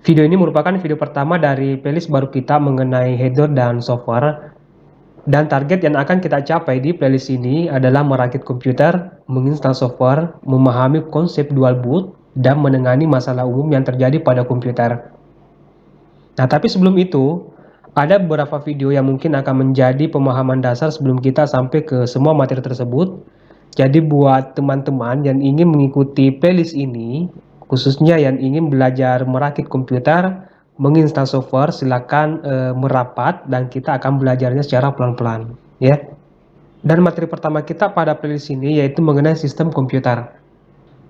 Video ini merupakan video pertama dari playlist baru kita mengenai header dan software. Dan target yang akan kita capai di playlist ini adalah merakit komputer, menginstal software, memahami konsep dual boot, dan menangani masalah umum yang terjadi pada komputer. Nah, tapi sebelum itu, ada beberapa video yang mungkin akan menjadi pemahaman dasar sebelum kita sampai ke semua materi tersebut. Jadi buat teman-teman yang ingin mengikuti playlist ini, khususnya yang ingin belajar merakit komputer, menginstal software, silakan merapat dan kita akan belajarnya secara pelan-pelan, ya. Dan materi pertama kita pada playlist ini yaitu mengenai sistem komputer.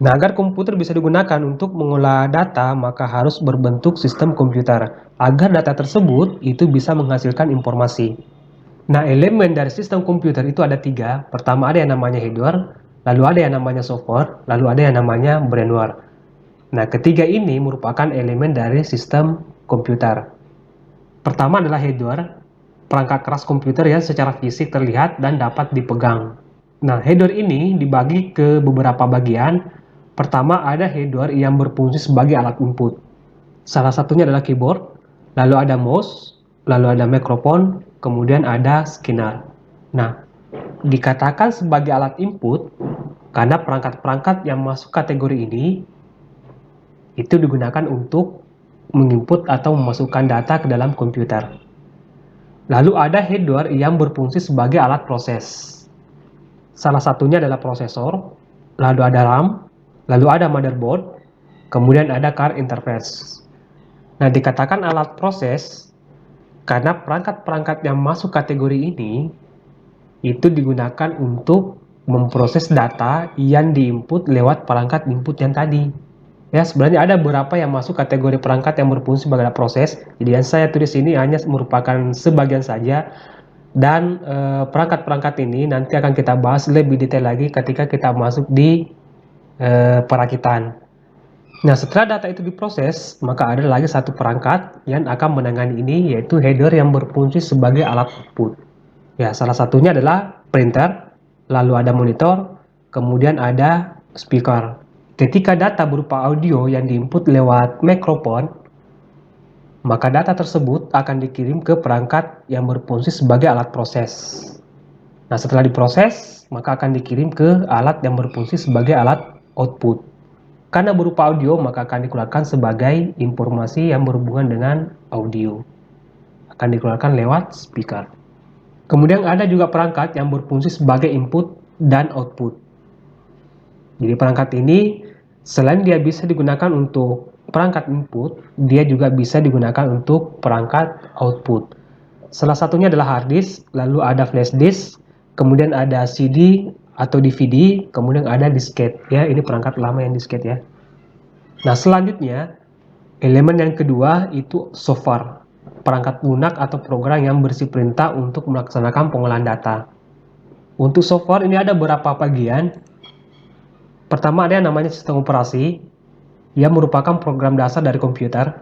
Nah, agar komputer bisa digunakan untuk mengolah data, maka harus berbentuk sistem komputer, agar data tersebut itu bisa menghasilkan informasi. Nah, elemen dari sistem komputer itu ada 3. Pertama ada yang namanya hardware, lalu ada yang namanya software, lalu ada yang namanya firmware. Nah, ketiga ini merupakan elemen dari sistem komputer. Pertama adalah hardware, perangkat keras komputer yang secara fisik terlihat dan dapat dipegang. Nah, hardware ini dibagi ke beberapa bagian. Pertama ada hardware yang berfungsi sebagai alat input. Salah satunya adalah keyboard, lalu ada mouse, lalu ada mikrofon, kemudian ada scanner. Nah, dikatakan sebagai alat input karena perangkat-perangkat yang masuk kategori ini itu digunakan untuk menginput atau memasukkan data ke dalam komputer. Lalu ada hardware yang berfungsi sebagai alat proses. Salah satunya adalah prosesor, lalu ada RAM, lalu ada motherboard, kemudian ada card interface. Nah, dikatakan alat proses karena perangkat-perangkat yang masuk kategori ini itu digunakan untuk memproses data yang diinput lewat perangkat input yang tadi. Ya, sebenarnya ada beberapa yang masuk kategori perangkat yang berfungsi sebagai alat proses. Jadi yang saya tulis ini hanya merupakan sebagian saja. Dan perangkat-perangkat ini nanti akan kita bahas lebih detail lagi ketika kita masuk di perakitan. Nah, setelah data itu diproses, maka ada lagi satu perangkat yang akan menangani ini, yaitu header yang berfungsi sebagai alat output. Ya, salah satunya adalah printer, lalu ada monitor, kemudian ada speaker. Ketika data berupa audio yang diinput lewat mikrofon, maka data tersebut akan dikirim ke perangkat yang berfungsi sebagai alat proses. Nah, setelah diproses, maka akan dikirim ke alat yang berfungsi sebagai alat output. Karena berupa audio, maka akan dikeluarkan sebagai informasi yang berhubungan dengan audio. Akan dikeluarkan lewat speaker. Kemudian ada juga perangkat yang berfungsi sebagai input dan output. Jadi perangkat ini selain dia bisa digunakan untuk perangkat input, dia juga bisa digunakan untuk perangkat output. Salah satunya adalah hard disk, lalu ada flash disk, kemudian ada CD atau DVD, kemudian ada disket. Ya, ini perangkat lama yang disket ya. Nah, selanjutnya elemen yang kedua itu software, perangkat lunak atau program yang berisi perintah untuk melaksanakan pengolahan data. Untuk software ini ada beberapa bagian. Pertama ada yang namanya sistem operasi, yang merupakan program dasar dari komputer.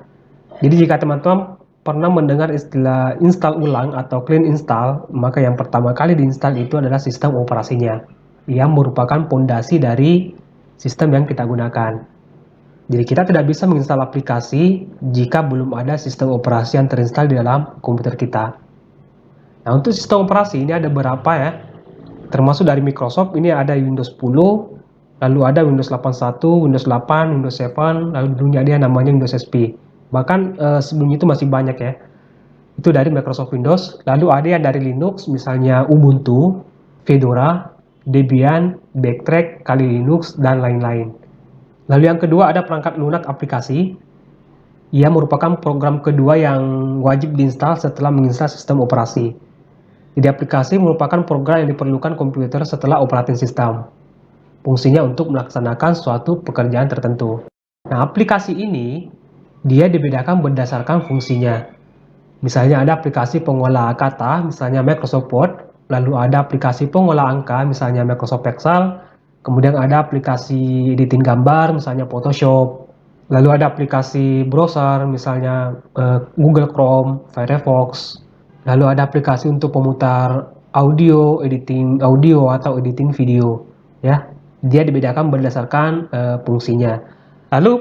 Jadi jika teman-teman pernah mendengar istilah install ulang atau clean install, maka yang pertama kali diinstal itu adalah sistem operasinya, yang merupakan fondasi dari sistem yang kita gunakan. Jadi kita tidak bisa menginstal aplikasi jika belum ada sistem operasi yang terinstal di dalam komputer kita. Nah, untuk sistem operasi ini ada beberapa ya, termasuk dari Microsoft ini ada Windows 10, lalu ada Windows 81, Windows 8, Windows 7, lalu dulunya dia namanya Windows XP. Bahkan sebelum itu masih banyak ya. Itu dari Microsoft Windows. Lalu ada yang dari Linux, misalnya Ubuntu, Fedora, Debian, Backtrack, Kali Linux, dan lain-lain. Lalu yang kedua ada perangkat lunak aplikasi. Ia merupakan program kedua yang wajib diinstal setelah menginstal sistem operasi. Jadi aplikasi merupakan program yang diperlukan komputer setelah operating system. Fungsinya untuk melaksanakan suatu pekerjaan tertentu. Nah, aplikasi ini dia dibedakan berdasarkan fungsinya. Misalnya ada aplikasi pengolah kata, misalnya Microsoft Word, lalu ada aplikasi pengolah angka, misalnya Microsoft Excel, kemudian ada aplikasi editing gambar, misalnya Photoshop, lalu ada aplikasi browser, misalnya Google Chrome, Firefox, lalu ada aplikasi untuk pemutar audio, editing audio atau editing video, ya. Dia dibedakan berdasarkan fungsinya. Lalu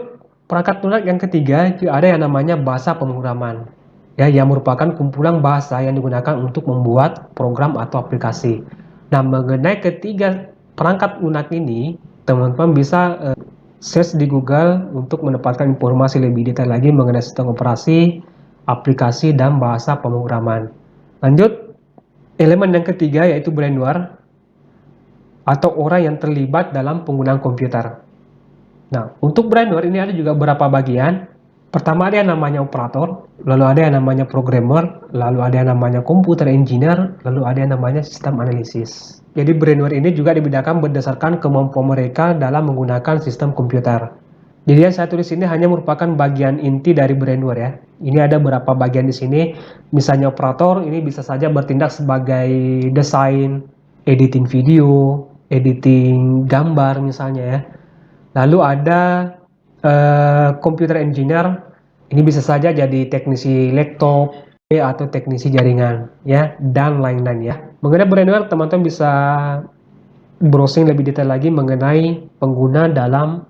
Perangkat lunak yang ketiga itu ada yang namanya bahasa pemrograman, ya, yang merupakan kumpulan bahasa yang digunakan untuk membuat program atau aplikasi. Nah, mengenai ketiga perangkat lunak ini, teman-teman bisa search di Google untuk mendapatkan informasi lebih detail lagi mengenai sistem operasi, aplikasi, dan bahasa pemrograman. Lanjut, elemen yang ketiga yaitu brainware atau orang yang terlibat dalam penggunaan komputer. Nah, untuk brainware ini ada juga beberapa bagian. Pertama ada yang namanya operator, lalu ada yang namanya programmer, lalu ada yang namanya computer engineer, lalu ada yang namanya sistem analisis. Jadi brainware ini juga dibedakan berdasarkan kemampuan mereka dalam menggunakan sistem komputer. Jadi yang saya tulis ini hanya merupakan bagian inti dari brainware ya. Ini ada beberapa bagian di sini. Misalnya operator ini bisa saja bertindak sebagai desain, editing video, editing gambar misalnya ya. Lalu ada computer engineer, ini bisa saja jadi teknisi laptop atau teknisi jaringan ya, dan lain-lain ya. Mengenai brainware, teman-teman bisa browsing lebih detail lagi mengenai pengguna dalam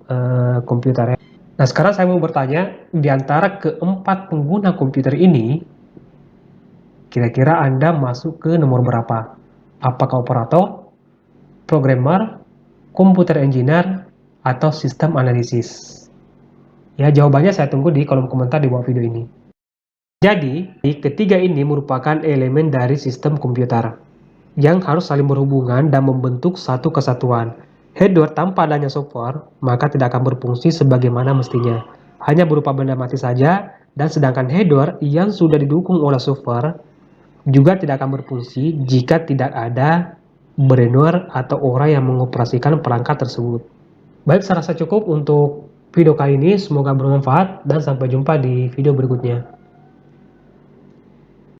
komputer ya. Nah, sekarang saya mau bertanya, di antara keempat pengguna komputer ini, kira-kira Anda masuk ke nomor berapa? Apakah operator, programmer, computer engineer, atau sistem analisis? Ya, jawabannya saya tunggu di kolom komentar di bawah video ini. Jadi, ketiga ini merupakan elemen dari sistem komputer yang harus saling berhubungan dan membentuk satu kesatuan. Hardware tanpa adanya software, maka tidak akan berfungsi sebagaimana mestinya. Hanya berupa benda mati saja, dan sedangkan hardware yang sudah didukung oleh software juga tidak akan berfungsi jika tidak ada brainware atau orang yang mengoperasikan perangkat tersebut. Baik, saya rasa cukup untuk video kali ini. Semoga bermanfaat dan sampai jumpa di video berikutnya.